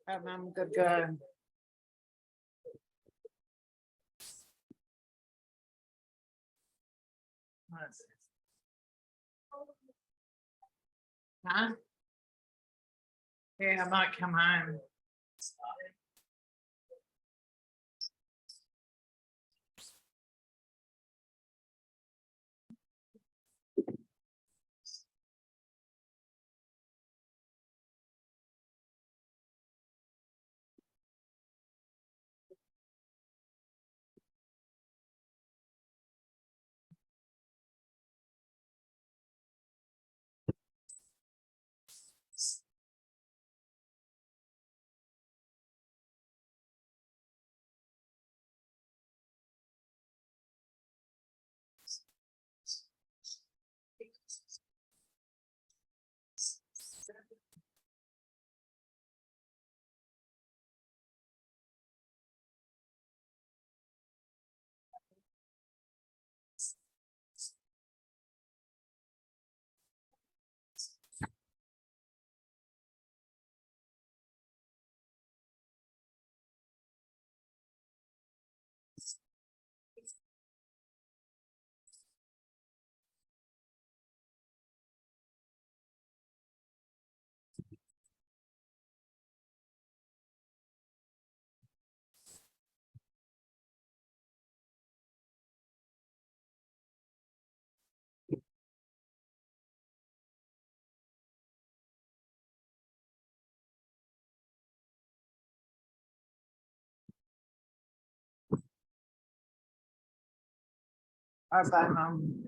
I'm good. Huh? Yeah, I might come home. All right, bye, Mom.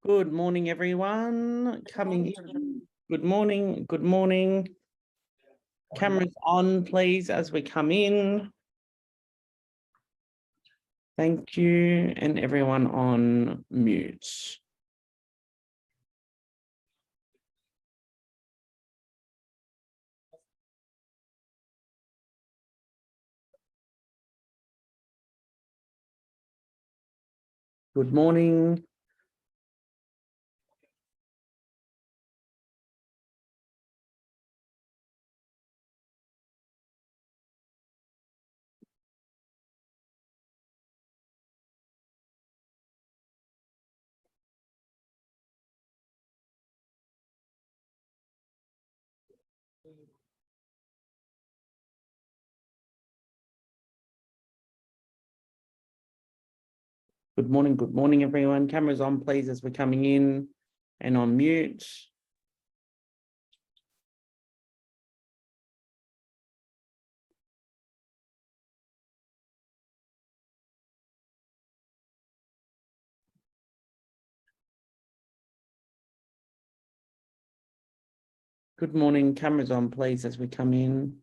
Good morning, everyone. Coming in. Good morning. Good morning. Cameras on, please, as we come in. Thank you. And everyone on mute. Good morning. Good morning, everyone. Cameras on, please, as we're coming in and on mute. Good morning, cameras on, please, as we come in.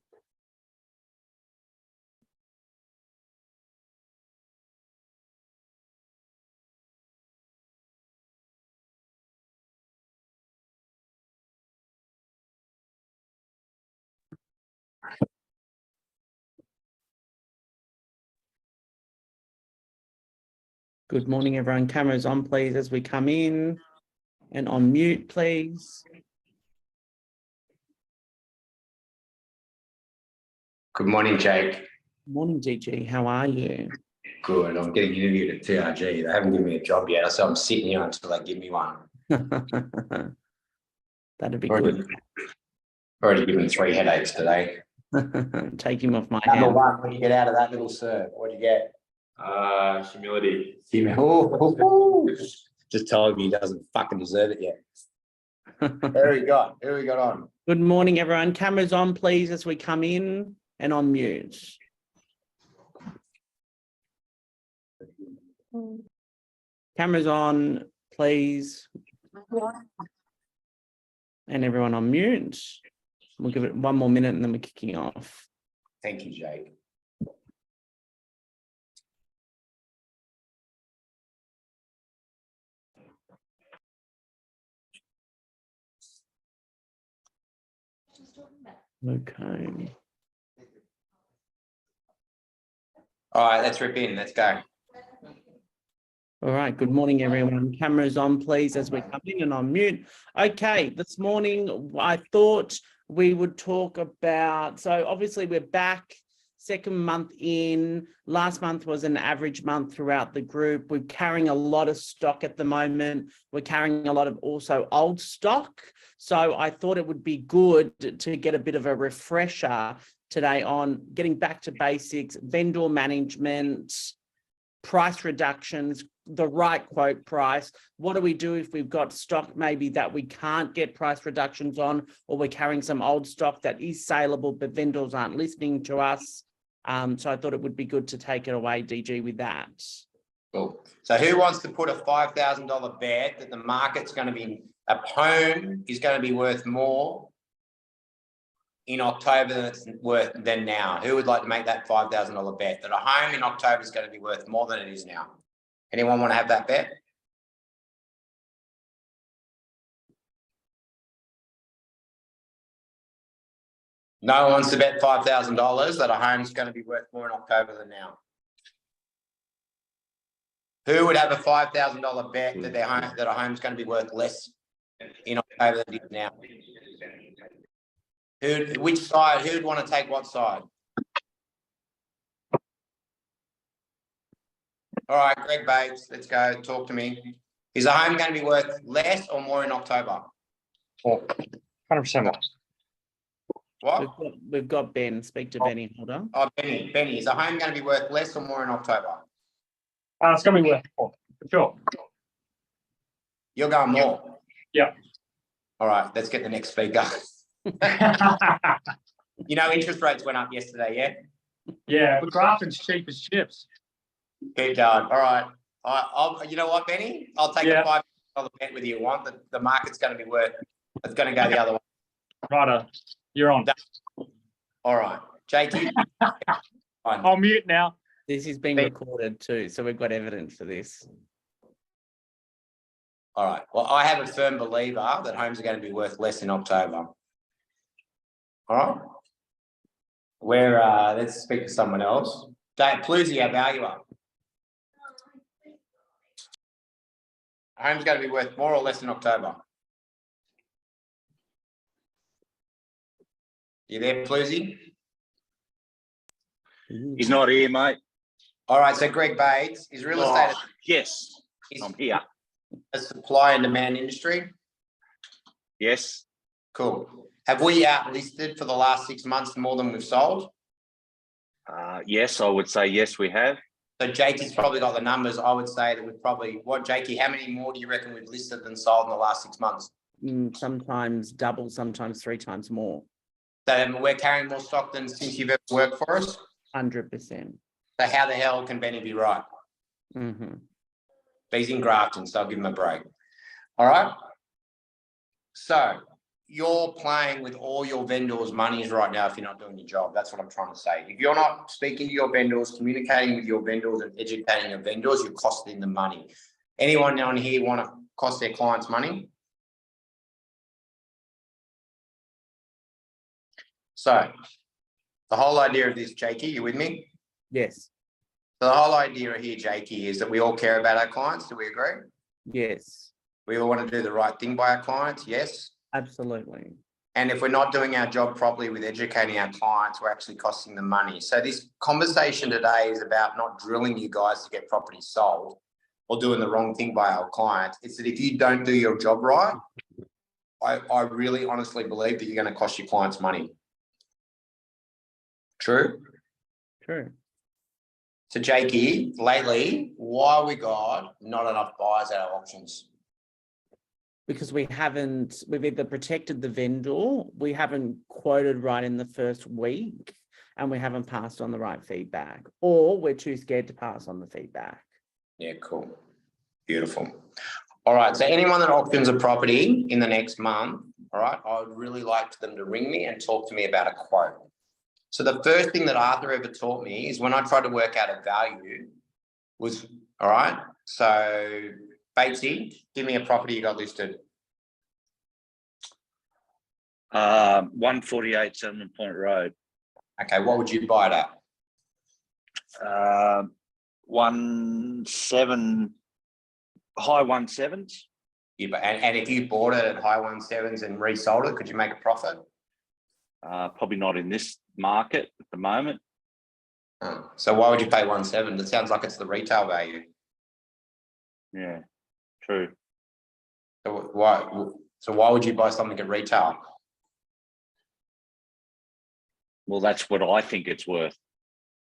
Good morning, everyone. Cameras on, please, as we come in and on mute, please. Good morning, Jake. Morning, GG. How are you? Good. I'm getting interviewed at TRG. They haven't given me a job yet, so I'm sitting here until they give me one. That'd be good. Already given 3 headaches today. Take him off my Number hand. 1, what do you get out of that little serve? What'd you get? Humility. Just told me he doesn't fucking deserve it yet. Who we got on? Good morning, everyone. Cameras on, please, as we come in and on mute. Cameras on, please. And everyone on mute. We'll give it 1 more minute and then we're kicking off. Thank you, Jake. Okay. All right, let's rip in. Let's go. All right. Good morning, everyone. Cameras on, please, as we come in and on mute. Okay. This morning, I thought we would talk about, so obviously we're back, 2nd month in. Last month was an average month throughout the group. We're carrying a lot of stock at the moment. We're carrying a lot of also old stock. So I thought it would be good to get a bit of a refresher today on getting back to basics, vendor management, price reductions, the right quote price. What do we do if we've got stock maybe that we can't get price reductions on, or we're carrying some old stock that is saleable, but vendors aren't listening to us? So I thought it would be good to take it away, DG, with that. Cool. So who wants to put a $5,000 bet that the market's going to be, a home is going to be worth more in October than now? Who would like to make that $5,000 bet that a home in October is going to be worth more than it is now? Anyone want to have that bet? No one wants to bet $5,000 that a home is going to be worth more in October than now. Who would have a $5,000 bet that a home is going to be worth less in October than it is now? Which side? Who'd want to take what side? All right, Greg Bates, let's go. Talk to me. Is a home going to be worth less or more in October? 100% more. What? We've got Ben. Speak to Benny. Hold on. Oh, Benny, is a home going to be worth less or more in October? It's going to be worth more, for sure. You're going more? Yeah. All right, let's get the next speaker. You know, interest rates went up yesterday, yeah? Yeah, but Grafton's cheap as chips. Keep going. All right. You know what, Benny? I'll take a $5,000 bet whether you want, the market's going to be worth, it's going to go the other way. Righto, you're on. All right, Jakey. I'll mute now. This is being recorded too, so we've got evidence for this. All right. Well, I have a firm believer that homes are going to be worth less in October. All right. Let's speak to someone else. Dave Pluzzi, our valuer. A home's going to be worth more or less in October. You there, Pluzzi? He's not here, mate. All right. So Greg Bates is real estate. Yes, Is I'm here. a supply and demand industry. Yes. Cool. Have we outlisted for the last 6 months more than we've sold? Yes, I would say yes, we have. So Jakey's probably got the numbers. I would say that we've probably, Jakey, how many more do you reckon we've listed than sold in the last 6 months? Sometimes double, sometimes 3 times more. So we're carrying more stock than since you've ever worked for us. 100%. So how the hell can Benny be right? Mm-hmm. He's in Grafton, so I'll give him a break. All right. So you're playing with all your vendors' monies right now if you're not doing your job. That's what I'm trying to say. If you're not speaking to your vendors, communicating with your vendors and educating your vendors, you're costing them money. Anyone on here want to cost their clients money? So the whole idea of this, Jakey, you with me? Yes. So the whole idea here, Jakey, is that we all care about our clients. Do we agree? Yes. We all want to do the right thing by our clients. Yes. Absolutely. And if we're not doing our job properly with educating our clients, we're actually costing them money. So this conversation today is about not drilling you guys to get properties sold or doing the wrong thing by our clients. It's that if you don't do your job right, I really honestly believe that you're going to cost your clients money. True? True. So Jakey, lately, why we got not enough buyers at our auctions? Because we've either protected the vendor, we haven't quoted right in the first week, and we haven't passed on the right feedback, or we're too scared to pass on the feedback. Yeah, cool. Beautiful. All right. So anyone that auctions a property in the next month, all right, I would really like them to ring me and talk to me about a quote. So the first thing that Arthur ever taught me is when I tried to work out a value was, all right, so Batesy, give me a property you got listed. 148 Settlement Point Road. Okay, what would you buy it at? 17, high 17s. And if you bought it at high 17s and resold it, could you make a profit? Probably not in this market at the moment. Oh, so why would you pay 17? It sounds like it's the retail value. Yeah, true. So why would you buy something at retail? Well, that's what I think it's worth.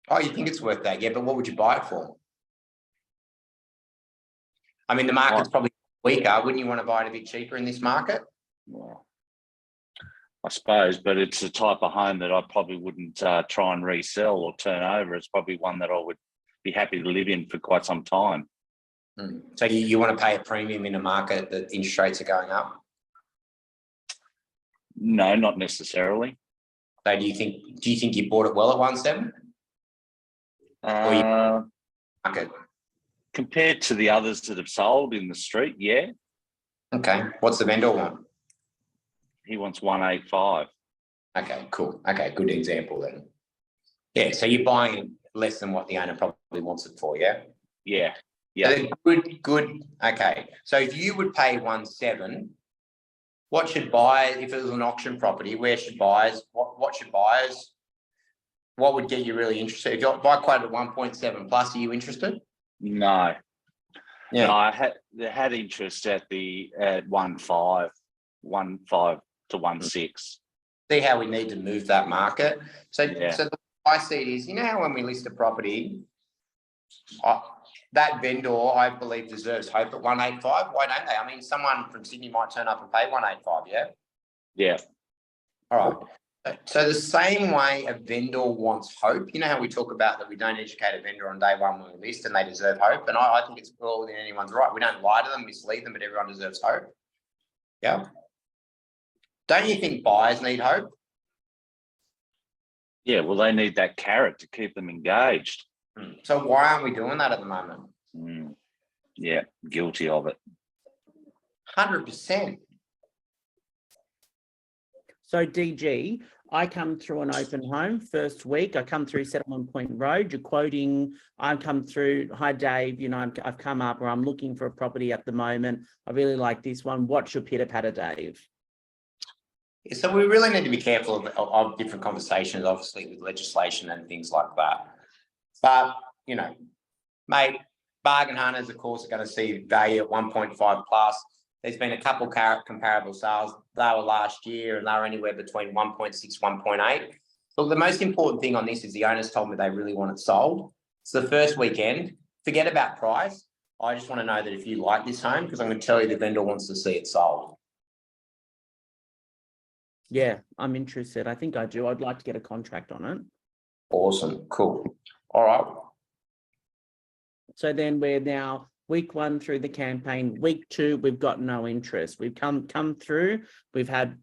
Oh, you think it's worth that? Yeah, but what would you buy it for? I mean, the market's probably weaker. Wouldn't you want to buy it a bit cheaper in this market? Well, I suppose, but it's the type of home that I probably wouldn't try and resell or turn over. It's probably one that I would be happy to live in for quite some time. So you want to pay a premium in a market that interest rates are going up? No, not necessarily. So do you think you bought it well at 17? Market. Compared to the others that have sold in the street, yeah. Okay. What's the vendor want? He wants 185. Okay, cool. Okay, good example then. Yeah, so you're buying it less than what the owner probably wants it for, yeah? Yeah. Yeah. So good. Okay. So if you would pay 17, what should buyers, if it was an auction property, what should buyers, what would get you really interested? If you buy quoted at 1.7 plus, are you interested? No. Yeah. No, I had interest at 1.5 to 1.6. See how we need to move that market. So, Yeah. So the way I see it is, you know how when we list a property, that vendor, I believe, deserves hope at 185. Why don't they? I mean, someone from Sydney might turn up and pay 185, yeah? Yeah. All right. So the same way a vendor wants hope, you know how we talk about that we don't educate a vendor on day one when we list and they deserve hope. And I think it's all within anyone's right. We don't lie to them, mislead them, but everyone deserves hope. Yeah. Don't you think buyers need hope? Yeah, well, they need that carrot to keep them engaged. So why aren't we doing that at the moment? Yeah, guilty of it. 100%. So DG, I come through an open home first week. I come through Settlement Point Road. You're quoting. I come through. Hi, Dave. You know, I've come up, or I'm looking for a property at the moment. I really like this one. What's your pitter patter, Dave? So we really need to be careful of different conversations, obviously with legislation and things like that. But, you know, mate, bargain hunters, of course, are going to see value at 1.5 plus. There's been a couple comparable sales. They were last year and they were anywhere between 1.6, 1.8. Look, the most important thing on this is the owners told me they really want it sold. So the first weekend, forget about price. I just want to know that if you like this home, because I'm going to tell you the vendor wants to see it sold. Yeah, I'm interested. I think I do. I'd like to get a contract on it. Awesome. Cool. All right. So then we're now week 1 through the campaign. Week 2, we've got no interest. We've come through. We've had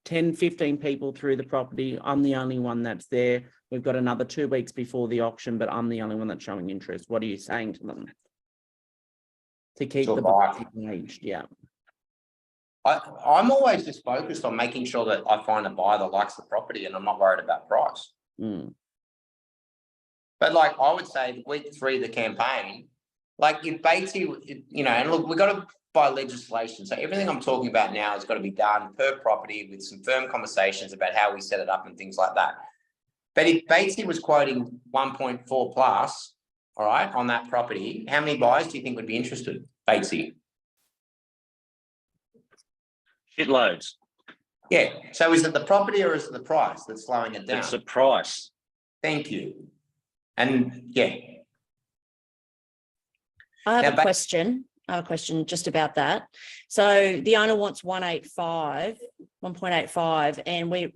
10, 15 people through the property. I'm the only one that's there. We've got another 2 weeks before the auction, but I'm the only one that's showing interest. What are you saying to them? To keep the buyers engaged, yeah. I'm always just focused on making sure that I find a buyer that likes the property and I'm not worried about price. But like I would say week 3 of the campaign, like if Batesy, you know, and look, we've got to by legislation. So everything I'm talking about now has got to be done per property with some firm conversations about how we set it up and things like that. But if Batesy was quoting 1.4 plus, all right, on that property, how many buyers do you think would be interested, Batesy? Shitloads. Yeah. So is it the property or is it the price that's slowing it down? It's the price. Thank you. And yeah. I have Now, a question. I have a question just about that. So the owner wants 1.85, and we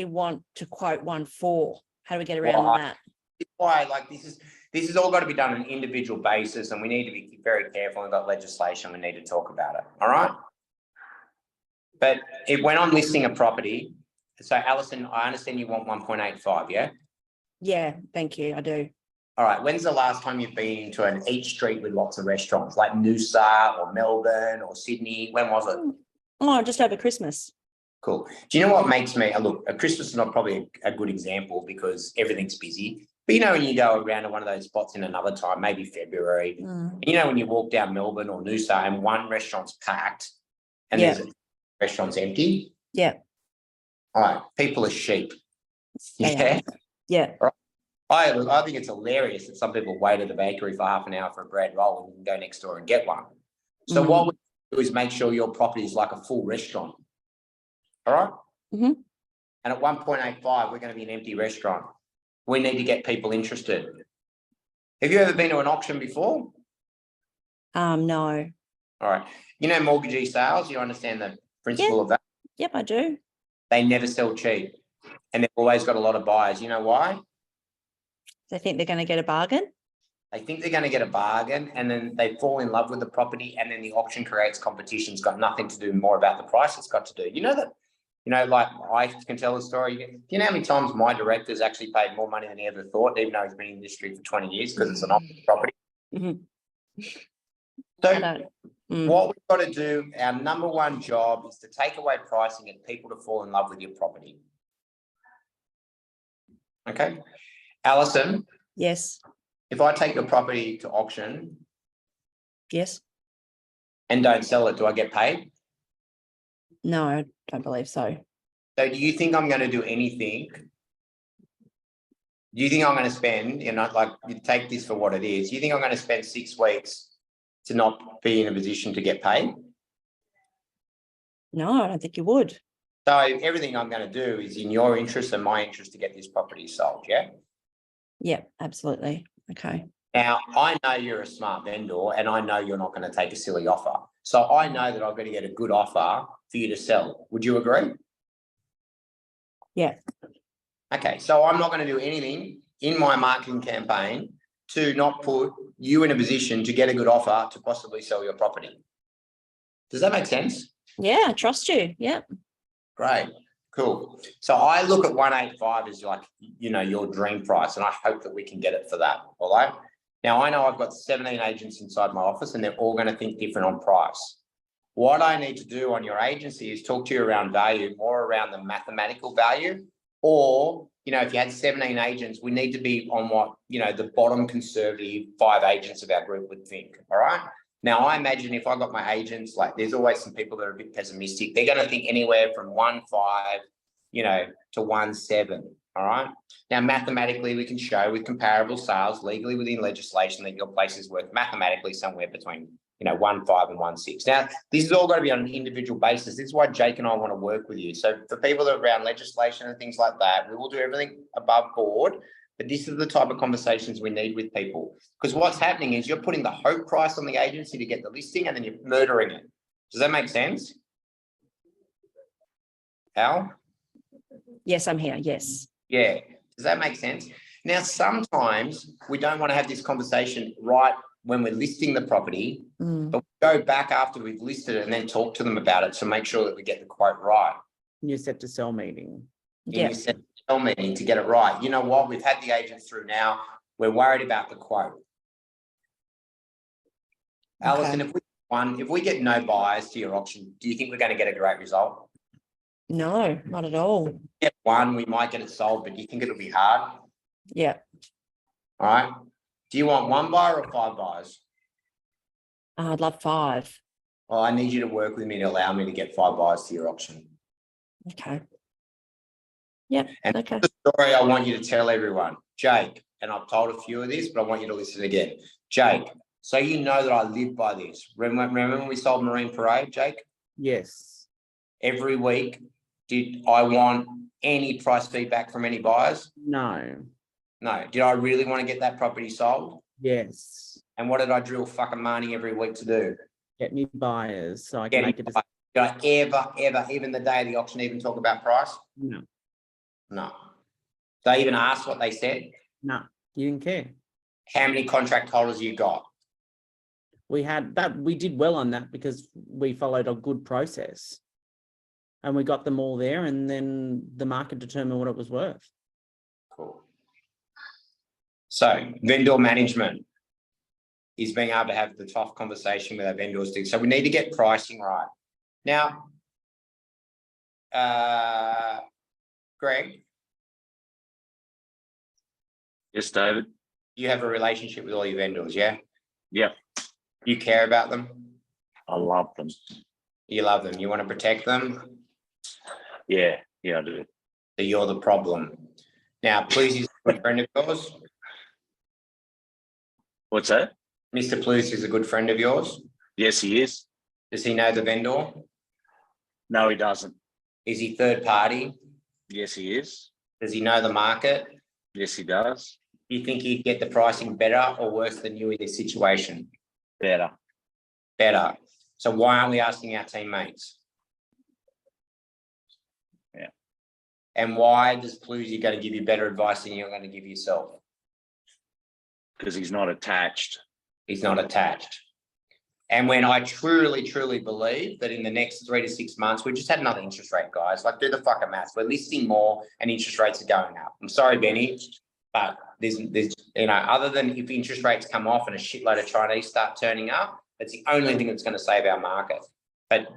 want to quote 1.4. How do we get around that? Why, like this is all got to be done on an individual basis, and we need to be very careful. We've got legislation. We need to talk about it. All right. But when I'm listing a property, so Alison, I understand you want 1.85, yeah? Yeah, thank you. I do. All right. When's the last time you've been into an each street with lots of restaurants, like Noosa or Melbourne or Sydney? When was it? Oh, just over Christmas. Cool. Do you know what makes me look? A Christmas is not probably a good example because everything's busy. But you know, when you go around to one of those spots in another time, maybe February, and you know, when you walk down Melbourne or Noosa and one restaurant's packed and there's a restaurant's empty. Yeah. All right. People are sheep. Yeah. Yeah. Right. I think it's hilarious that some people wait at the bakery for half an hour for a bread roll and you can go next door and get one. So what we do is make sure your property is like a full restaurant. All right. And at 1.85, we're going to be an empty restaurant. We need to get people interested. Have you ever been to an auction before? No. All right. You know, mortgagee sales, you understand the principle of that? Yep, I do. They never sell cheap and they've always got a lot of buyers. You know why? They think they're going to get a bargain. They think they're going to get a bargain and then they fall in love with the property and then the auction creates competition. It's got nothing to do more about the price. It's got to do, you know, that, you know, like I can tell a story. Do you know how many times my director's actually paid more money than he ever thought, even though he's been in the industry for 20 years because it's an auction property? So what we've got to do, our number one job is to take away pricing and people to fall in love with your property. Okay. Alison? Yes. If I take your property to auction Yes. and don't sell it, do I get paid? No, I don't believe so. So do you think I'm going to do anything? Do you think I'm going to spend, you know, like you take this for what it is. Do you think I'm going to spend 6 weeks to not be in a position to get paid? No, I don't think you would. So everything I'm going to do is in your interest and my interest to get this property sold, yeah? Yeah, absolutely. Okay. Now, I know you're a smart vendor and I know you're not going to take a silly offer. So I know that I've got to get a good offer for you to sell. Would you agree? Yeah. Okay, so I'm not going to do anything in my marketing campaign to not put you in a position to get a good offer to possibly sell your property. Does that make sense? Yeah, I trust you. Yeah. Great, cool. So I look at 185 as like, your dream price, and I hope that we can get it for that. All right. Now I know I've got 17 agents inside my office, and they're all going to think different on price. What I need to do on your agency is talk to you around value, more around the mathematical value, or, if you had 17 agents, we need to be on what, the bottom conservative 5 agents of our group would think. All right. Now, I imagine if I got my agents, like there's always some people that are a bit pessimistic. They're going to think anywhere from 1.5, to 1.7. All right. Now, mathematically, we can show with comparable sales legally within legislation that your place is worth mathematically somewhere between, 1.5 and 1.6. Now, this is all going to be on an individual basis. This is why Jake and I want to work with you. So for people that are around legislation and things like that, we will do everything above board. But this is the type of conversations we need with people, because what's happening is you're putting the hope price on the agency to get the listing, and then you're murdering it. Does that make sense? Al? Yes, I'm here. Yes. Yeah. Does that make sense? Now, sometimes we don't want to have this conversation right when we're listing the property, but we go back after we've listed it and then talk to them about it to make sure that we get the quote right. You set to sell meeting. Yeah. You set the sell meeting to get it right. You know what? We've had the agent through now. We're worried about the quote. Alison, if we get no buyers to your auction, do you think we're going to get a great result? No, not at all. Get one, we might get it sold, but do you think it'll be hard? Yeah. All right. Do you want 1 buyer or 5 buyers? I'd love 5. Well, I need you to work with me to allow me to get 5 buyers to your auction. Okay. Yep. And Okay. the story I want you to tell everyone, Jake, and I've told a few of this, but I want you to listen again. Jake, so you know that I live by this. Remember when we sold Marine Parade, Jake? Yes. Every week, did I want any price feedback from any buyers? No. No. Did I really want to get that property sold? Yes. And what did I drill fucking money every week to do? Get me buyers so I can make it. Did I ever, even the day of the auction, even talk about price? No. No. Did I even ask what they said? No. You didn't care. How many contract holders you got? We had that. We did well on that because we followed a good process, and we got them all there, and then the market determined what it was worth. Cool. So vendor management is being able to have the tough conversation with our vendors. So we need to get pricing right. Now, Greg, Yes, David. you have a relationship with all your vendors, yeah? Yep. You care about them? I love them. You love them. You want to protect them? Yeah, I do. So you're the problem. Now, please, is a good friend of yours. What's that? Mr. Please is a good friend of yours. Yes, he is. Does he know the vendor? No, he doesn't. Is he third party? Yes, he is. Does he know the market? Yes, he does. Do you think he'd get the pricing better or worse than you in this situation? Better. Better. So why aren't we asking our teammates? Yeah. And why does Plusy going to give you better advice than you're going to give yourself? Because he's not attached. He's not attached. And when I truly, truly believe that in the next 3 to 6 months, we just had another interest rate, guys. Like, do the fucking maths. We're listing more and interest rates are going up. I'm sorry, Benny, but there's other than if interest rates come off and a shitload of Chinese start turning up, that's the only thing that's going to save our market. But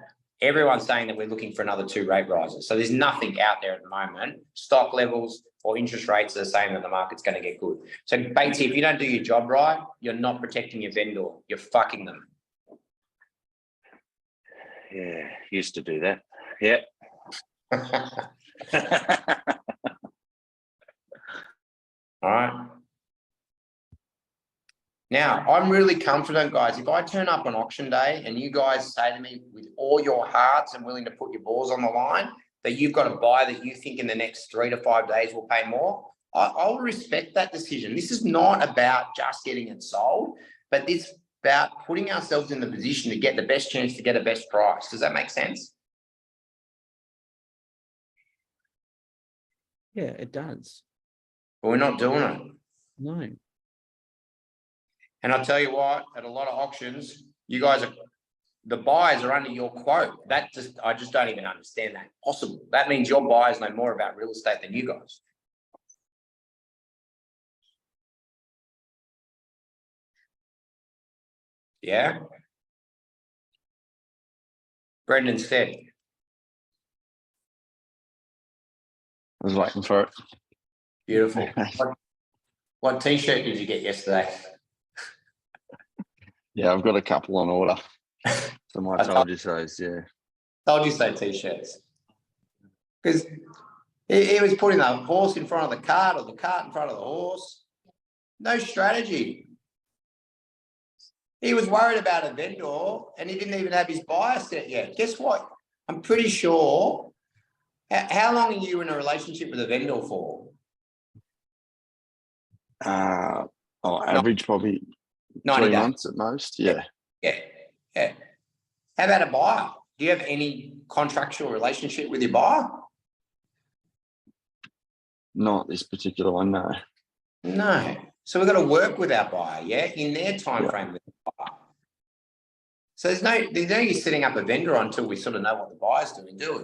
everyone's saying that we're looking for another 2 rate rises. So there's nothing out there at the moment. Stock levels or interest rates are saying that the market's going to get good. So Batesy, if you don't do your job right, you're not protecting your vendor. You're fucking them. Yeah, used to do that. Yeah. All right. Now, I'm really confident, guys. If I turn up on auction day and you guys say to me with all your hearts and willing to put your balls on the line, that you've got a buyer that you think in the next 3 to 5 days will pay more, I'll respect that decision. This is not about just getting it sold, but it's about putting ourselves in the position to get the best chance to get a best price. Does that make sense? Yeah, it does. but we're not doing it. No. And I'll tell you what, at a lot of auctions, you guys are, the buyers are under your quote. I just don't even understand that possible. That means your buyers know more about real estate than you guys. Yeah. Brendan said, I was waiting for it. beautiful. What t-shirt did you get yesterday? Yeah, I've got a couple on order. So my I told you so's, yeah. Told you so t-shirts. Because he was putting the horse in front of the cart or the cart in front of the horse. No strategy. He was worried about a vendor and he didn't even have his buyer set yet. Guess what? I'm pretty sure. How long are you in a relationship with a vendor for? Average probably 90 3 days. months at most. Yeah. Yeah. Yeah. How about a buyer? Do you have any contractual relationship with your buyer? Not this particular one, no. No. So we've got to work with our buyer, yeah, in their time frame with the buyer. So there's no use setting up a vendor until we sort of know what the buyer's doing, do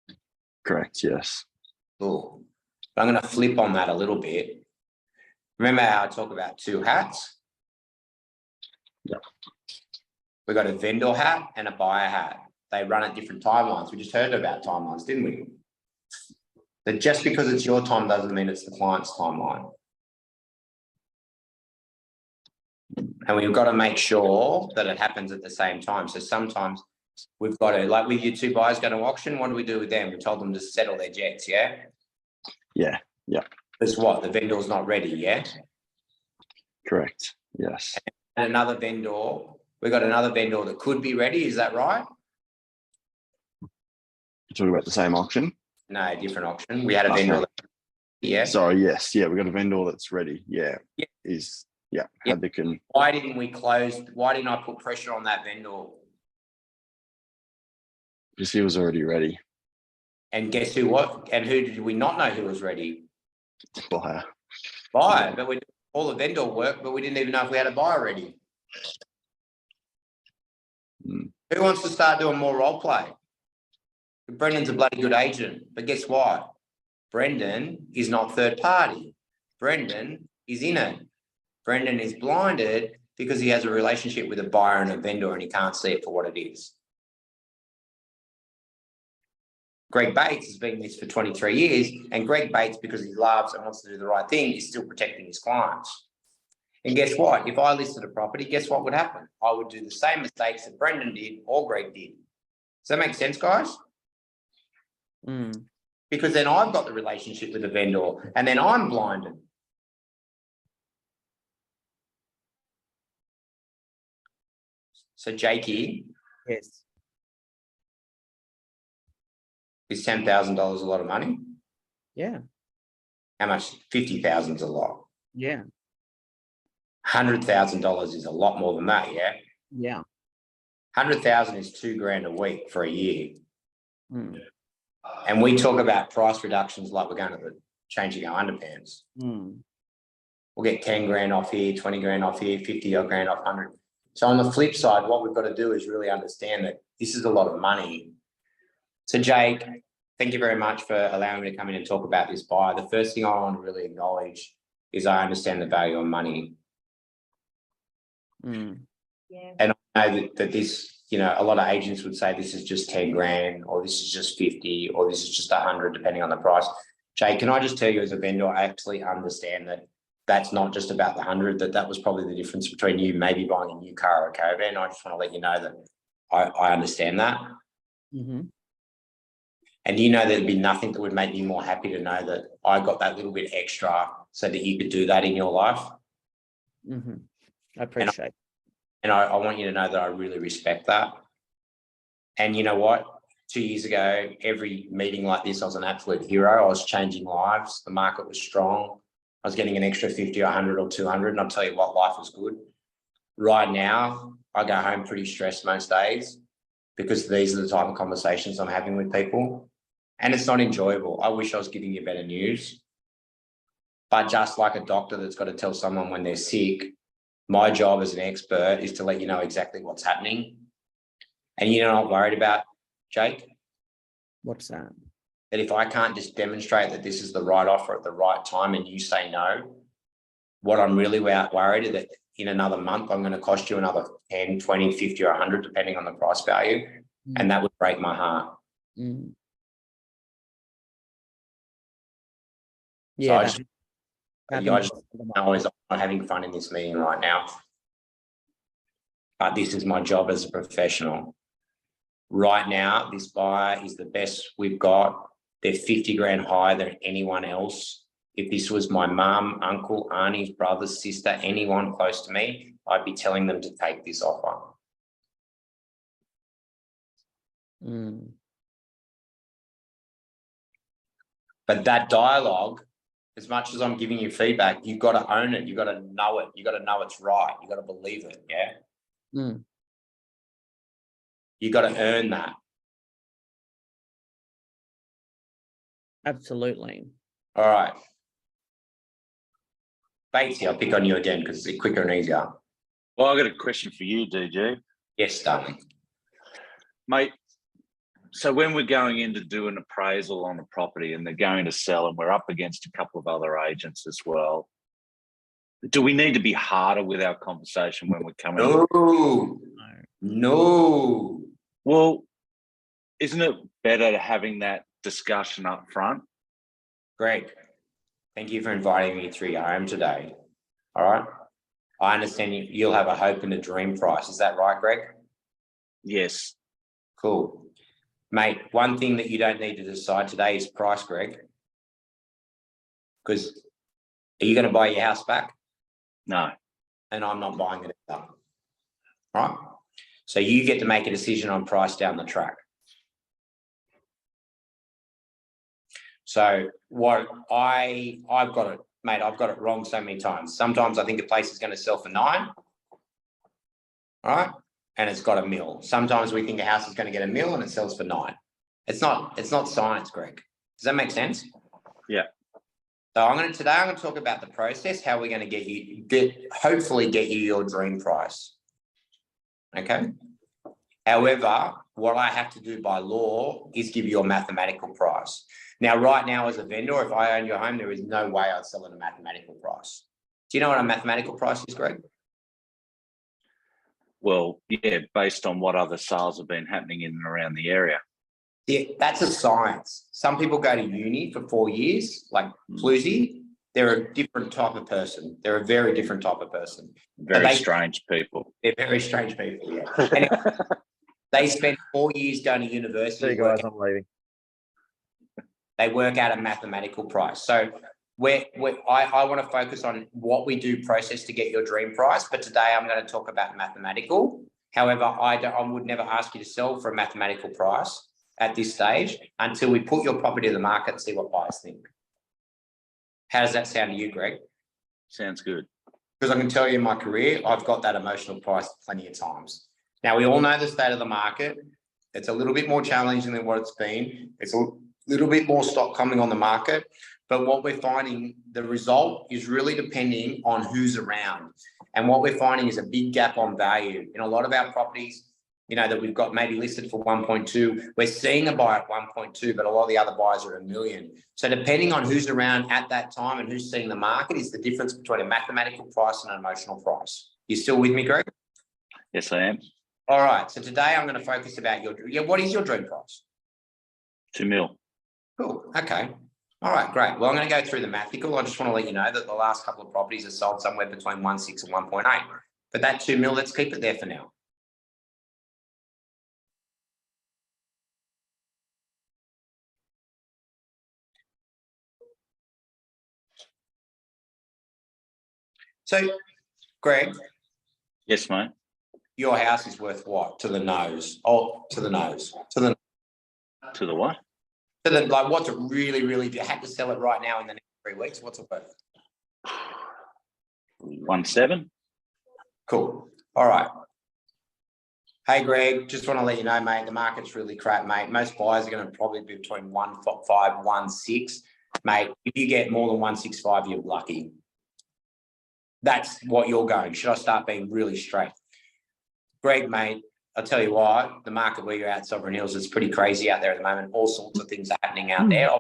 we? Correct, yes. Cool. But I'm going to flip on that a little bit. Remember how I talk about two hats? Yep. We've got a vendor hat and a buyer hat. They run at different timelines. We just heard about timelines, didn't we? That just because it's your time doesn't mean it's the client's timeline. And we've got to make sure that it happens at the same time. So sometimes we've got to, like with your two buyers going to auction, what do we do with them? We told them to settle their jets, yeah? Yeah, yeah. Because what? The vendor's not ready yet. Correct, yes. And another vendor, we've got another vendor that could be ready, is that right? You're talking about the same auction? No, different auction. We had a Okay. vendor. Yeah. Sorry, yes. Yeah, we've got a vendor that's ready. Yeah. Yeah. Yeah. Yeah. They can. Why didn't we close? Why didn't I put pressure on that vendor? Because he was already ready. And guess who? What? And who did we not know who was ready? Buyer. Buyer. But we did all the vendor work, but we didn't even know if we had a buyer ready. Mm. Who wants to start doing more role play? Brendan's a bloody good agent, but guess what? Brendan is not third party. Brendan is in it. Brendan is blinded because he has a relationship with a buyer and a vendor and he can't see it for what it is. Greg Bates has been this for 23 years, and Greg Bates, because he loves and wants to do the right thing, is still protecting his clients. And guess what? If I listed a property, guess what would happen? I would do the same mistakes that Brendan did or Greg did. Does that make sense, guys? Mm. Because then I've got the relationship with the vendor and then I'm blinded. So Jakey, Yes. is $10,000 a lot of money? Yeah. How much? 50,000 is a lot. Yeah. $100,000 is a lot more than that, yeah? Yeah. 100,000 is $2,000 a week for a year. Mm. And we talk about price reductions like we're going to the changing our underpants. Mm. We'll get 10 grand off here, 20 grand off here, 50 odd grand off 100. So on the flip side, what we've got to do is really understand that this is a lot of money. So Jake, thank you very much for allowing me to come in and talk about this buy. The first thing I want to really acknowledge is I understand the value of money. Mm. And I know that this, you know, a lot of agents would say this is just 10 grand or this is just 50 or this is just 100, depending on the price. Jake, can I just tell you as a vendor, I actually understand that that's not just about the 100, that was probably the difference between you maybe buying a new car or a caravan. I just want to let you know that I understand that. Mm-hmm. And you know, there'd be nothing that would make me more happy to know that I got that little bit extra so that you could do that in your life. Mm-hmm. I appreciate it. And I want you to know that I really respect that. And you know what? 2 years ago, every meeting like this, I was an absolute hero. I was changing lives. The market was strong. I was getting an extra 50 or 100 or 200. And I'll tell you what, life was good. Right now, I go home pretty stressed most days because these are the type of conversations I'm having with people. and it's not enjoyable. I wish I was giving you better news. But just like a doctor that's got to tell someone when they're sick, my job as an expert is to let you know exactly what's happening. And you're not worried about, Jake, What's that? that if I can't just demonstrate that this is the right offer at the right time and you say no, what I'm really worried is that in another month, I'm going to cost you another 10, 20, 50 or 100, depending on the price value. And that would break my heart. Mm. So Yeah, I that- just, that I just makes- know is I'm not having fun in this meeting right now. But this is my job as a professional. Right now, this buyer is the best we've got. They're 50 grand higher than anyone else. If this was my mum, uncle, aunties, brothers, sister, anyone close to me, I'd be telling them to take this offer. Mm. But that dialogue, as much as I'm giving you feedback, you've got to own it. You've got to know it. You've got to know it's right. You've got to believe it. Yeah. Mm. You've got to earn that. Absolutely. All right. Batesy, I'll pick on you again because it's quicker and easier. Well, I've got a question for you, DG. Yes, darling. Mate, so when we're going in to do an appraisal on a property and they're going to sell and we're up against a couple of other agents as well, do we need to be harder with our conversation when we're coming in? No. No. Well, isn't it better having that discussion up front? Greg, thank you for inviting me through your home today. All right. I understand you'll have a hope and a dream price. Is that right, Greg? Yes. Cool. Mate, one thing that you don't need to decide today is price, Greg. Because are you going to buy your house back? No. And I'm not buying it either. Right? So you get to make a decision on price down the track. So what I've got it, mate, I've got it wrong so many times. Sometimes I think a place is going to sell for 9. All right. And it's got a mil. Sometimes we think a house is going to get a mil and it sells for 9. It's not science, Greg. Does that make sense? Yeah. So today I'm going to talk about the process, how we're going to hopefully get you your dream price. Okay. However, what I have to do by law is give you a mathematical price. Now, right now as a vendor, if I own your home, there is no way I'd sell at a mathematical price. Do you know what a mathematical price is, Greg? Well, yeah, based on what other sales have been happening in and around the area. Yeah, that's a science. Some people go to uni for 4 years, like Floozy. They're a different type of person. They're a very different type of person. Very strange people. They're very strange people, yeah. And they spend 4 years going to university. See you guys, I'm leaving. They work out a mathematical price. So I want to focus on what we do process to get your dream price, but today I'm going to talk about mathematical. However, I would never ask you to sell for a mathematical price at this stage until we put your property to the market and see what buyers think. How does that sound to you, Greg? Sounds good. Because I can tell you in my career, I've got that emotional price plenty of times. Now, we all know the state of the market. It's a little bit more challenging than what it's been. It's a little bit more stock coming on the market. But what we're finding, the result is really depending on who's around. And what we're finding is a big gap on value. In a lot of our properties, that we've got maybe listed for 1.2, we're seeing a buy at 1.2, but a lot of the other buyers are $1 million. So depending on who's around at that time and who's seeing the market is the difference between a mathematical price and an emotional price. You still with me, Greg? Yes, I am. All right. So today I'm going to focus about what is your dream price? 2 mil. Cool. Okay. All right, great. Well, I'm going to go through the mathical. I just want to let you know that the last couple of properties are sold somewhere between 1.6 and 1.8. But that 2 mil, let's keep it there for now. So, Greg. Yes, mate. Your house is worth what? To the nose. Oh, to the nose. To the what? To the, like, what's it really, really, if you had to sell it right now in the next 3 weeks, what's it worth? 1.7. Cool. All right. Hey, Greg, just want to let you know, mate, the market's really crap, mate. Most buyers are going to probably be between 1.5, 1.6. Mate, if you get more than 1.65, you're lucky. That's what you're going. Should I start being really straight? Greg, mate, I'll tell you what, the market where you're at, Sovereign Hills, is pretty crazy out there at the moment. All sorts of things are happening out there. I'm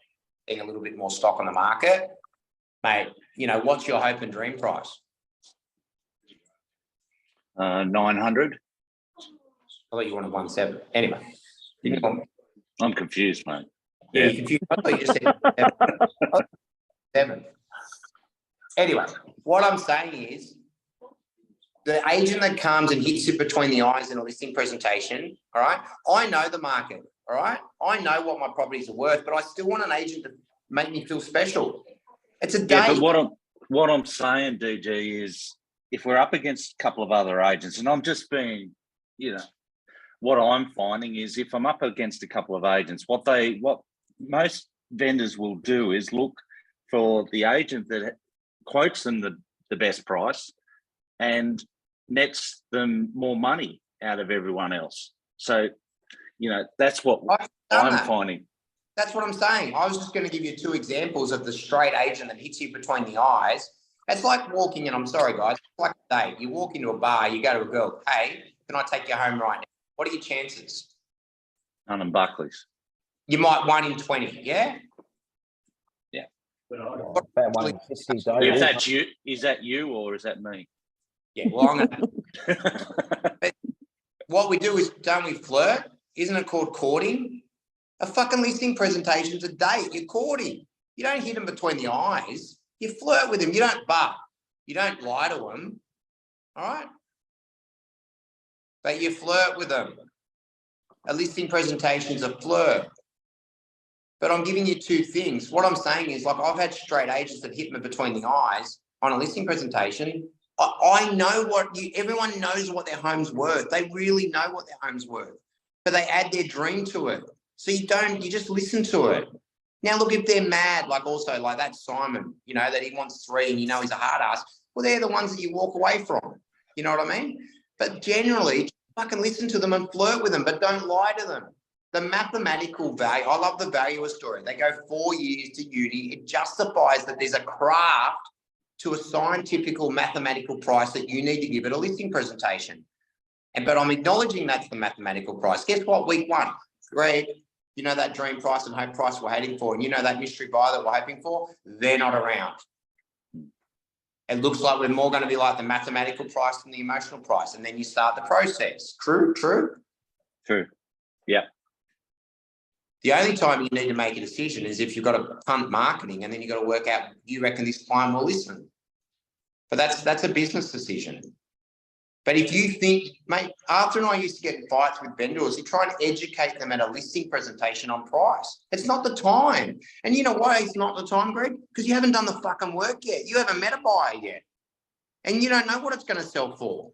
seeing a little bit more stock on the market. Mate, you know, what's your hope and dream price? 900. I thought you wanted 1.7. Anyway. I'm confused, mate. Yeah, you confused. I thought you just said 7. Anyway, what I'm saying is the agent that comes and hits it between the eyes in a listing presentation, all right? I know the market, all right? I know what my properties are worth, but I still want an agent to make me feel special. It's a day. Yeah, but what I'm saying, DG, is if we're up against a couple of other agents, and I'm just being, you know, what I'm finding is if I'm up against a couple of agents, what most vendors will do is look for the agent that quotes them the best price and nets them more money out of everyone else. So, you know, that's what I'm finding. That's what I'm saying. I was just going to give you 2 examples of the straight agent that hits you between the eyes. It's like walking in, I'm sorry, guys, it's like a date. You walk into a bar, you go to a girl, hey, can I take you home right now? What are your chances? None of Buckley's. You might 1 in 20, yeah? Yeah. About 1 in 50, Dave. If that's you, is that you or is that me? Yeah, well, I'm gonna... What we do is, don't we flirt? Isn't it called courting? A fucking listing presentation's a date. You're courting. You don't hit them between the eyes. You flirt with them. You don't butt. You don't lie to them. All right? But you flirt with them. A listing presentation's a flirt. But I'm giving you 2 things. What I'm saying is, like, I've had straight agents that hit me between the eyes on a listing presentation. I know everyone knows what their home's worth. They really know what their home's worth. But they add their dream to it. So you just listen to it. Now, look, if they're mad, like also like that Simon, you know, that he wants 3 and you know he's a hard ass, well, they're the ones that you walk away from. You know what I mean? But generally, fucking listen to them and flirt with them, but don't lie to them. The mathematical value, I love the valuer story. They go 4 years to uni. It justifies that there's a craft to a scientific mathematical price that you need to give at a listing presentation. But I'm acknowledging that's the mathematical price. Guess what? Week 1, Greg, you know that dream price and hope price we're heading for, and you know that mystery buyer that we're hoping for, they're not around. It looks like we're more going to be like the mathematical price than the emotional price, and then you start the process. True? Yeah. The only time you need to make a decision is if you've got to punt marketing, and then you've got to work out, do you reckon this client will listen? But that's a business decision. But if you think, mate, Arthur and I used to get in fights with vendors, you try and educate them at a listing presentation on price. It's not the time. And you know why it's not the time, Greg? Because you haven't done the fucking work yet. You haven't met a buyer yet. And you don't know what it's going to sell for.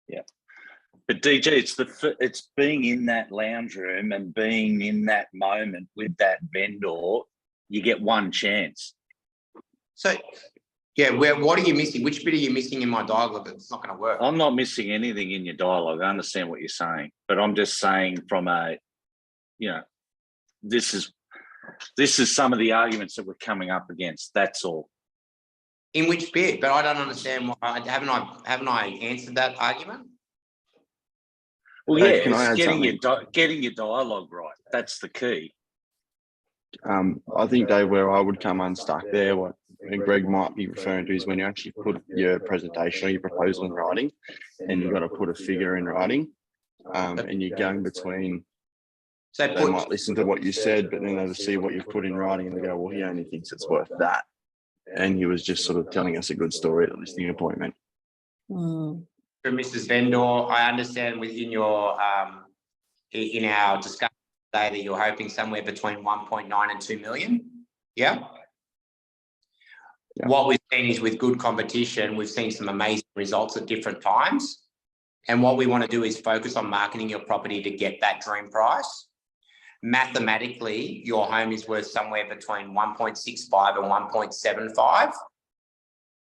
Yeah. But DG, it's being in that lounge room and being in that moment with that vendor. You get one chance. So, yeah, what are you missing? Which bit are you missing in my dialogue that's not going to work? I'm not missing anything in your dialogue. I understand what you're saying, but I'm just saying from a, you know, this is some of the arguments that we're coming up against. That's all. In which bit? But I don't understand. Haven't I answered that argument? Well, Dave, yeah, can I it's add getting your dialogue right. That's the key. I think, Dave, where I would come unstuck there, what Greg might be referring to is when you actually put your presentation or your proposal in writing, and you've got to put a figure in writing, and you're going between. So They might listen to what you said, but then they'll see what you've put in writing, and they go, "Well, he only thinks it's worth that," and he was just sort of telling us a good story at the listing appointment. Mrs. Vendor, I understand within your in our discussion today that you're hoping somewhere between 1.9 and 2 million. Yeah. What we've seen is with good competition, we've seen some amazing results at different times. And what we want to do is focus on marketing your property to get that dream price. Mathematically, your home is worth somewhere between 1.65 and 1.75.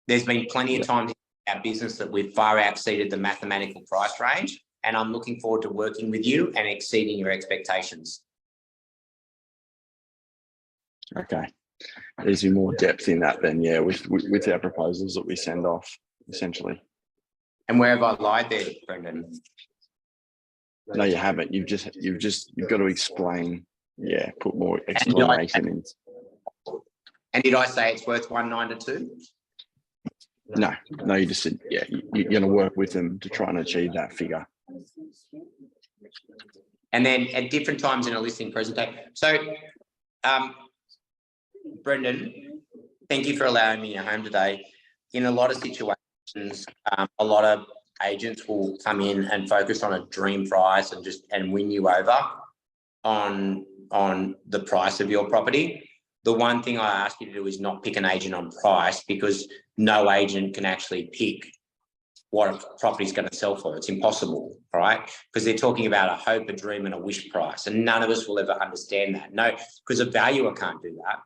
There's been plenty of times our business that we've far exceeded the mathematical price range, and I'm looking forward to working with you and exceeding your expectations. Okay. There's more depth in that then, yeah, with our proposals that we send off, essentially. And where have I lied there, Brendan? No, you haven't. You've got to explain, yeah, put more explanation in. And did I say it's worth 192? No, you just said, yeah, you're going to work with them to try and achieve that figure. And then at different times in a listing presentation. So, Brendan, thank you for allowing me your home today. In a lot of situations, a lot of agents will come in and focus on a dream price and win you over on the price of your property. The one thing I ask you to do is not pick an agent on price, because no agent can actually pick what a property is going to sell for. It's impossible, all right? Because they're talking about a hope, a dream, and a wish price, and none of us will ever understand that. No, because a valuer can't do that.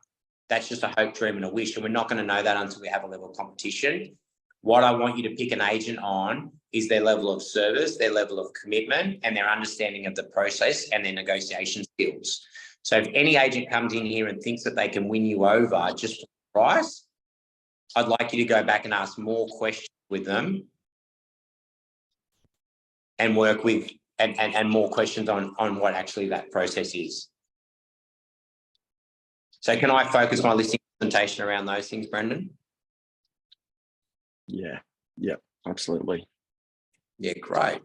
That's just a hope, dream, and a wish, and we're not going to know that until we have a level of competition. What I want you to pick an agent on is their level of service, their level of commitment, and their understanding of the process and their negotiation skills. So if any agent comes in here and thinks that they can win you over just for the price, I'd like you to go back and ask more questions with them and work with and more questions on what actually that process is. So can I focus my listing presentation around those things, Brendan? Yeah, absolutely. Yeah, great.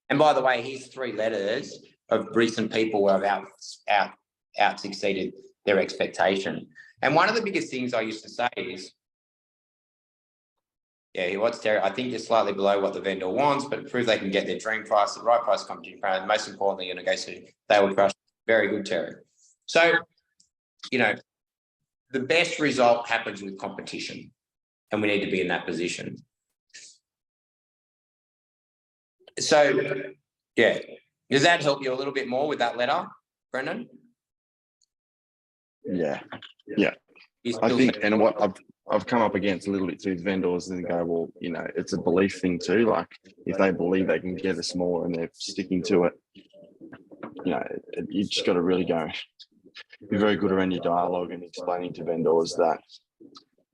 And by the way, here's 3 letters of recent people who have out succeeded their expectation. And one of the biggest things I used to say is, yeah, what's Terry? I think you're slightly below what the vendor wants, but prove they can get their dream price, the right price, competition price, and most importantly, you're negotiating, they will trust. Very good, Terry. So, you know, the best result happens with competition, and we need to be in that position. So, yeah, does that help you a little bit more with that letter, Brendan? Yeah. You I still think, and what I've come up against a little bit with vendors, and go, well, you know, it's a belief thing too. Like if they believe they can get us more and they're sticking to it, you know, you just got to really be very good around your dialogue and explaining to vendors that,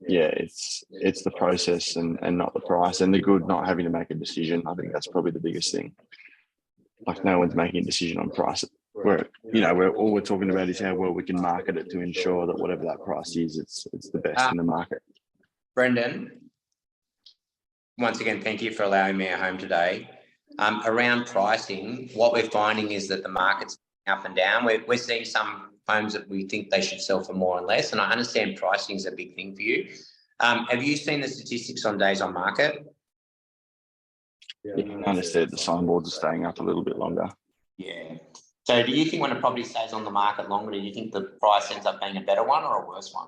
yeah, it's the process and not the price, and the good not having to make a decision. I think that's probably the biggest thing. Like no one's making a decision on price. All we're talking about is how well we can market it to ensure that whatever that price is, it's the best in the market. Brendan, once again, thank you for allowing me a home today. Around pricing, what we're finding is that the market's up and down. We're seeing some homes that we think they should sell for more and less, and I understand pricing is a big thing for you. Have you seen the statistics on days on market? Yeah, I understand the signboards are staying up a little bit longer. Yeah. So do you think when a property stays on the market longer, do you think the price ends up being a better one or a worse one?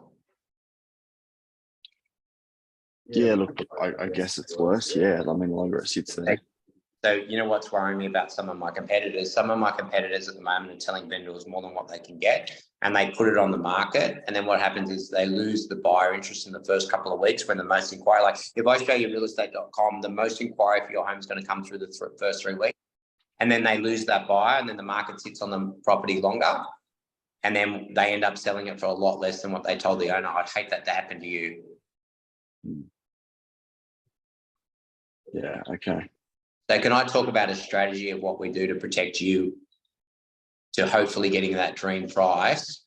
Yeah, look, I guess it's worse. Yeah, I mean, the longer it sits there. So you know what's worrying me about some of my competitors? Some of my competitors at the moment are telling vendors more than what they can get, and they put it on the market. And then what happens is they lose the buyer interest in the first couple of weeks when the most inquiry, like if I show you realestate.com, the most inquiry for your home is going to come through the first 3 weeks. And then they lose that buyer, and then the market sits on the property longer. And then they end up selling it for a lot less than what they told the owner. I'd hate that to happen to you. Yeah, okay. So can I talk about a strategy of what we do to protect you to hopefully getting that dream price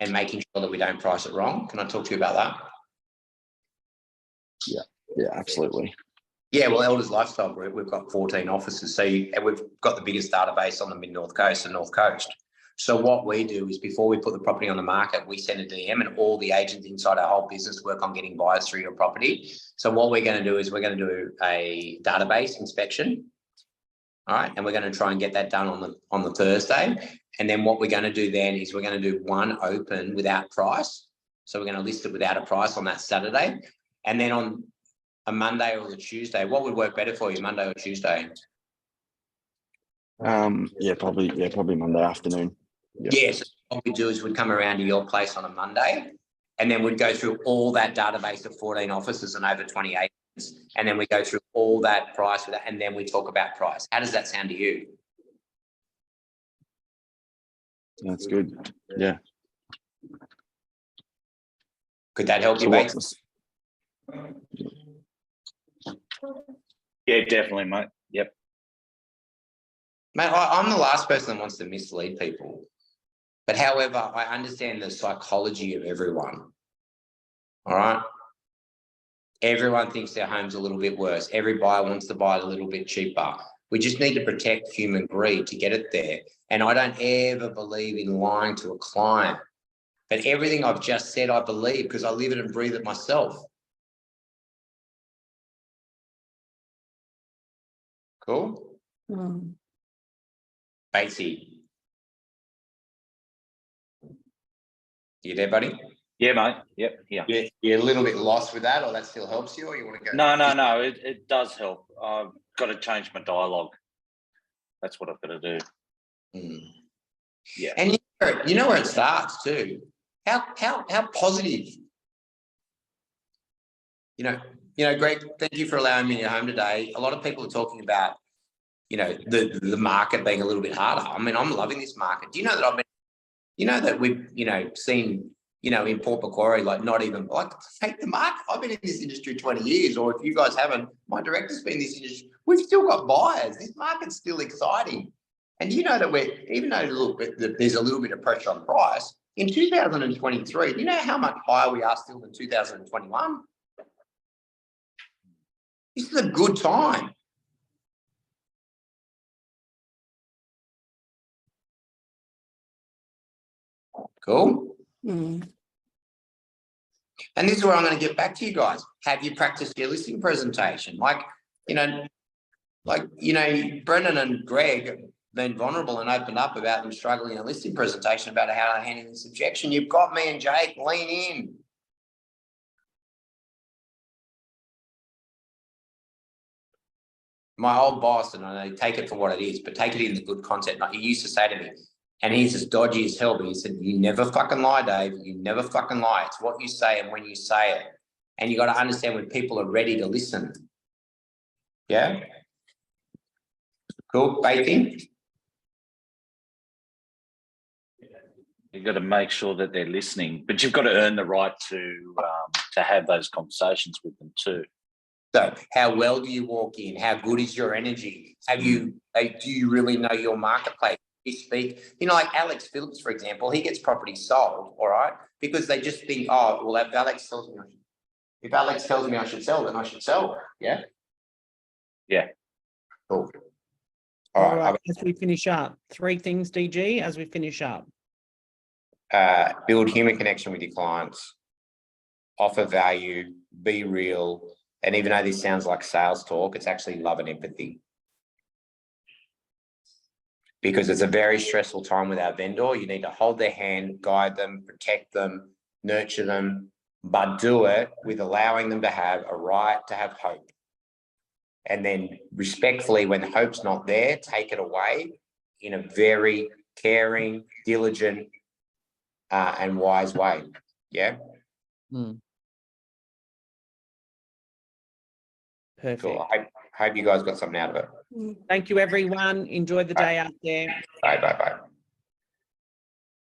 and making sure that we don't price it wrong? Can I talk to you about that? Yeah, absolutely. Yeah, well, Elders Lifestyle Group, we've got 14 offices. And we've got the biggest database on the Mid-North Coast and North Coast. So what we do is before we put the property on the market, we send a DM, and all the agents inside our whole business work on getting buyers through your property. So what we're going to do is we're going to do a database inspection. All right. And we're going to try and get that done on the Thursday. And then what we're going to do then is we're going to do one open without price. So we're going to list it without a price on that Saturday. And then on a Monday or a Tuesday, what would work better for you, Monday or Tuesday? Probably Monday afternoon. Yeah. So what we do is we'd come around to your place on a Monday, And then we'd go through all that database of 14 offices and over 20 agents. And then we go through all that price with that, and then we talk about price. How does that sound to you? That's good. Yeah. Could that help you, So Bates? Yeah, definitely, mate. Yep. Mate, I'm the last person that wants to mislead people. But however, I understand the psychology of everyone. All right. Everyone thinks their home's a little bit worse. Every buyer wants to buy it a little bit cheaper. We just need to protect human greed to get it there. And I don't ever believe in lying to a client. But everything I've just said, I believe because I live it and breathe it myself. Cool. Mm. Batesy. You there, buddy? Yeah, mate. Yep. Yeah. You're a little bit lost with that, or that still helps you, or you want to go? No. It does help. I've got to change my dialogue. That's what I've got to do. Mm. Yeah. And you know where it starts too. How positive. You know, Greg, thank you for allowing me in your home today. A lot of people are talking about, the market being a little bit harder. I mean, I'm loving this market. Do you know that we've, seen, in Port Macquarie, like not even like take the market. I've been in this industry 20 years, or if you guys haven't, my director's been in this industry. We've still got buyers. This market's still exciting. And you know that even though there's a little bit of pressure on price, in 2023, do you know how much higher we are still than 2021? This is a good time. Cool. Mm. And this is where I'm going to get back to you guys. Have you practiced your listing presentation? Brendan and Greg have been vulnerable and opened up about them struggling in a listing presentation about how to handle this objection. You've got me and Jake, lean in. My old boss, and I know, take it for what it is, but take it in the good content. Like he used to say to me, and he's as dodgy as hell, but he said, you never fucking lie, Dave. You never fucking lie. It's what you say and when you say it. And you got to understand when people are ready to listen. Yeah? Cool. Bathing? You've got to make sure that they're listening, but you've got to earn the right to have those conversations with them too. So how well do you walk in? How good is your energy? Do you really know your marketplace? You speak, like Alex Phillips, for example, he gets property sold, all right, because they just think, oh, well, if Alex tells me I should sell, then I should sell. Yeah. Yeah. Cool. All right. As we finish up, 3 things, DG, as we finish up. Build human connection with your clients, offer value, be real. And even though this sounds like sales talk, it's actually love and empathy. Because it's a very stressful time with our vendor. You need to hold their hand, guide them, protect them, nurture them, but do it with allowing them to have a right to have hope. And then respectfully, when hope's not there, take it away in a very caring, diligent, and wise way. Yeah. Perfect. Cool. I hope you guys got something out of it. Thank you, everyone. Enjoy the day out there. Bye.